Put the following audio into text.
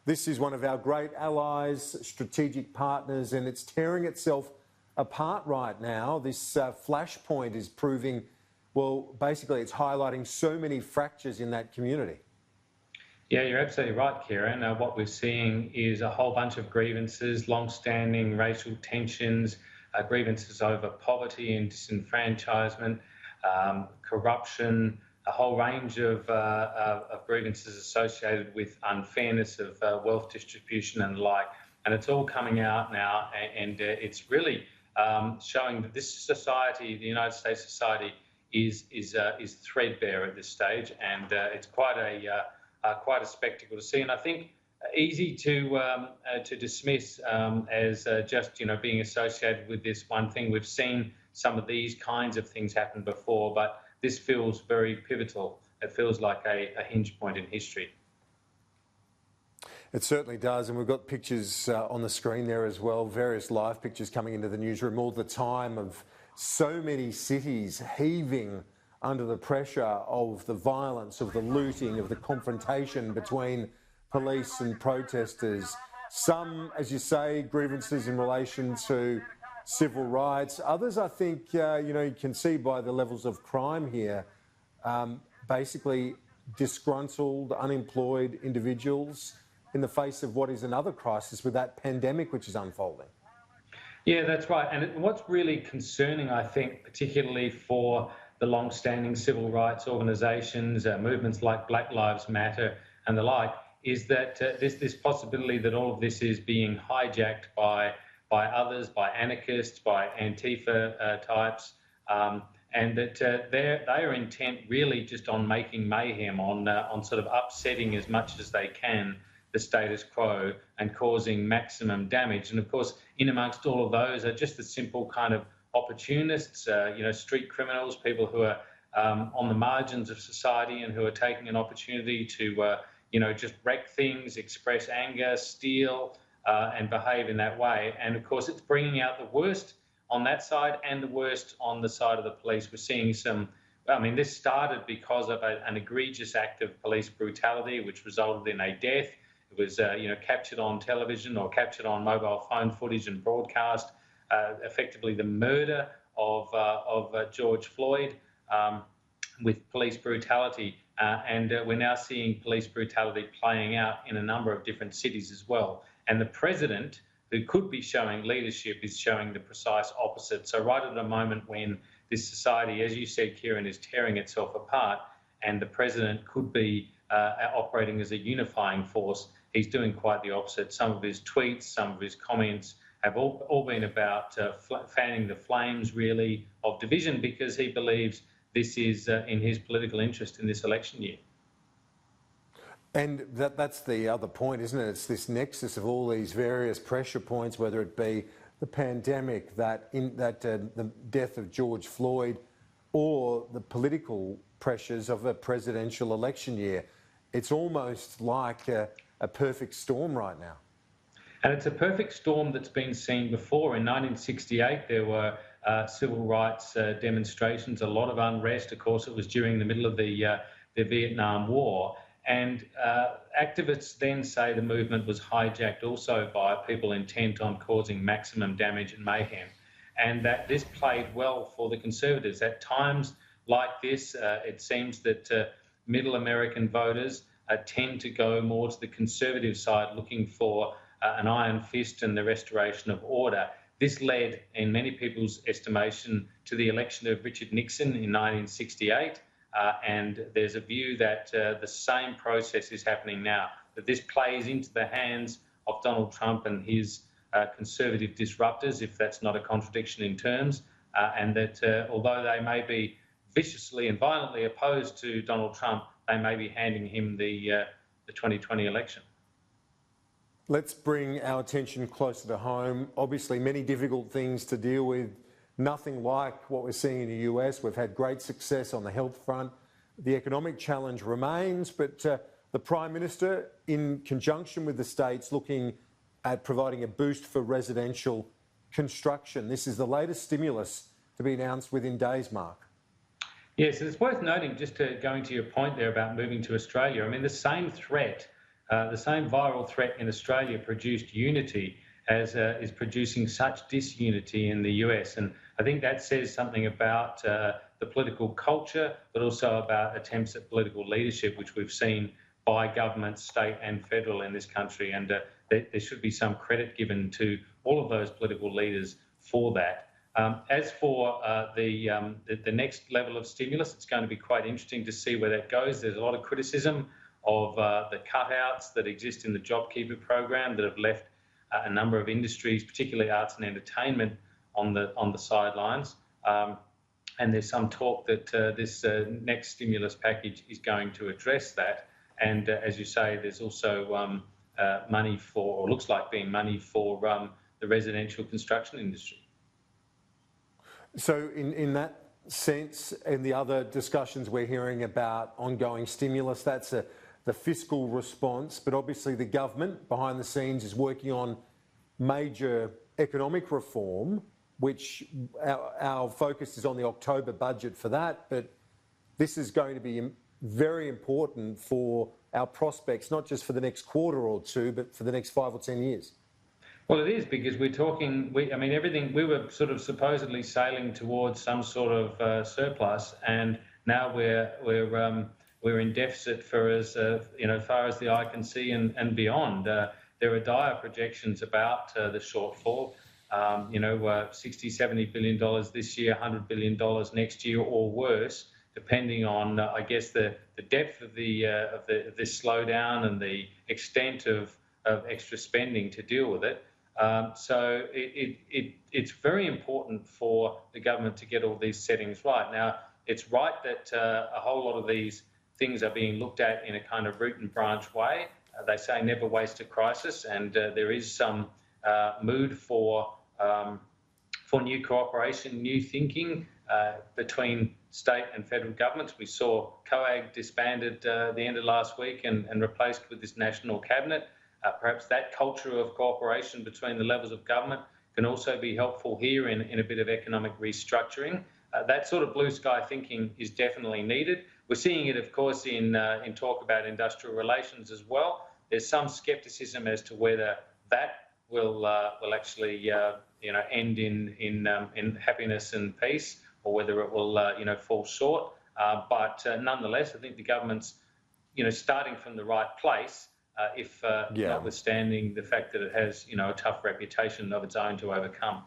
This is one of our great allies, strategic partners, and it's tearing itself apart right now. This flashpoint is proving, well, basically it's highlighting so many fractures in that community. Yeah, you're absolutely right, Kieran. What we're seeing is a whole bunch of grievances, long-standing racial tensions, grievances over poverty and disenfranchisement, corruption, a whole range of grievances associated with unfairness of wealth distribution and the like. And it's all coming out now, and it's really showing that this society, the United States society, is threadbare at this stage, and it's quite a spectacle to see. And I think easy to dismiss as just being associated with this one thing. We've seen some of these kinds of things happen before, but this feels very pivotal. It feels like a hinge point in history. It certainly does, and we've got pictures on the screen there as well, various live pictures coming into the newsroom all the time of so many cities heaving under the pressure of the violence, of the looting, of the confrontation between police and protesters. Some, as you say, grievances in relation to civil rights. Others, I think, you can see by the levels of crime here, basically disgruntled, unemployed individuals in the face of what is another crisis with that pandemic which is unfolding. Yeah, that's right. And what's really concerning, I think, particularly for the long-standing civil rights organisations, movements like Black Lives Matter and the like, is that this possibility that all of this is being hijacked by others, by anarchists, by Antifa types, and that they are intent really just on making mayhem, on sort of upsetting as much as they can the status quo and causing maximum damage. And of course, in amongst all of those are just the simple kind of opportunists, street criminals, people who are on the margins of society and who are taking an opportunity to, just wreck things, express anger, steal, and behave in that way. And of course, it's bringing out the worst on that side and the worst on the side of the police. We're seeing this started because of an egregious act of police brutality, which resulted in a death. It was, captured on television or captured on mobile phone footage and broadcast, effectively the murder of George Floyd with police brutality. And we're now seeing police brutality playing out in a number of different cities as well. And the president, who could be showing leadership, is showing the precise opposite. So right at a moment when this society, as you said, Kieran, is tearing itself apart, and the president could be operating as a unifying force, he's doing quite the opposite. Some of his tweets, some of his comments have all been about fanning the flames, really, of division, because he believes this is in his political interest in this election year. And that's the other point, isn't it? It's this nexus of all these various pressure points, whether it be the pandemic, the death of George Floyd, or the political pressures of a presidential election year. It's almost like a perfect storm right now. And it's a perfect storm that's been seen before. In 1968, there were civil rights demonstrations, a lot of unrest. Of course, it was during the middle of the Vietnam War. And activists then say the movement was hijacked also by people intent on causing maximum damage and mayhem. And that this played well for the Conservatives. At times like this, it seems that middle American voters tend to go more to the Conservative side, looking for an iron fist and the restoration of order. This led, in many people's estimation, to the election of Richard Nixon in 1968. And there's a view that the same process is happening now, that this plays into the hands of Donald Trump and his conservative disruptors, if that's not a contradiction in terms, and that although they may be viciously and violently opposed to Donald Trump, they may be handing him the 2020 election. Let's bring our attention closer to home. Obviously, many difficult things to deal with. Nothing like what we're seeing in the US. We've had great success on the health front. The economic challenge remains, but the Prime Minister, in conjunction with the states, looking at providing a boost for residential construction. This is the latest stimulus to be announced within days, Mark. Yes, it's worth noting, just going to your point there about moving to Australia, I mean, the same threat the same viral threat in Australia produced unity as is producing such disunity in the US. And I think that says something about the political culture, but also about attempts at political leadership, which we've seen by governments, state and federal, in this country. And there should be some credit given to all of those political leaders for that. As for the next level of stimulus, it's going to be quite interesting to see where that goes. There's a lot of criticism of the cutouts that exist in the JobKeeper program that have left a number of industries, particularly arts and entertainment, on the sidelines. And there's some talk that this next stimulus package is going to address that. And as you say, there's also money for, or looks like being money for, the residential construction industry. So in that sense, in the other discussions we're hearing about ongoing stimulus, that's the fiscal response, but obviously the government behind the scenes is working on major economic reform, which our focus is on the October budget for that, but this is going to be very important for our prospects, not just for the next quarter or two, but for the next 5 or 10 years. Well, it is, because we're talking, everything, we were sort of supposedly sailing towards some sort of surplus, and now we're in deficit for as far as the eye can see and beyond. There are dire projections about the shortfall. $60-70 billion this year, $100 billion next year, or worse, depending on, I guess, the depth of this slowdown and the extent of extra spending to deal with it. So it's very important for the government to get all these settings right. Now, it's right that a whole lot of these things are being looked at in a kind of root and branch way. They say never waste a crisis, and there is some mood for new cooperation, new thinking between state and federal governments. We saw COAG disbanded at the end of last week and replaced with this national cabinet. Perhaps that culture of cooperation between the levels of government can also be helpful here in a bit of economic restructuring. That sort of blue sky thinking is definitely needed. We're seeing it, of course, in talk about industrial relations as well. There's some scepticism as to whether that will actually end in happiness and peace, or whether it will fall short. But nonetheless, I think the government's starting from the right place. Notwithstanding the fact that it has a tough reputation of its own to overcome.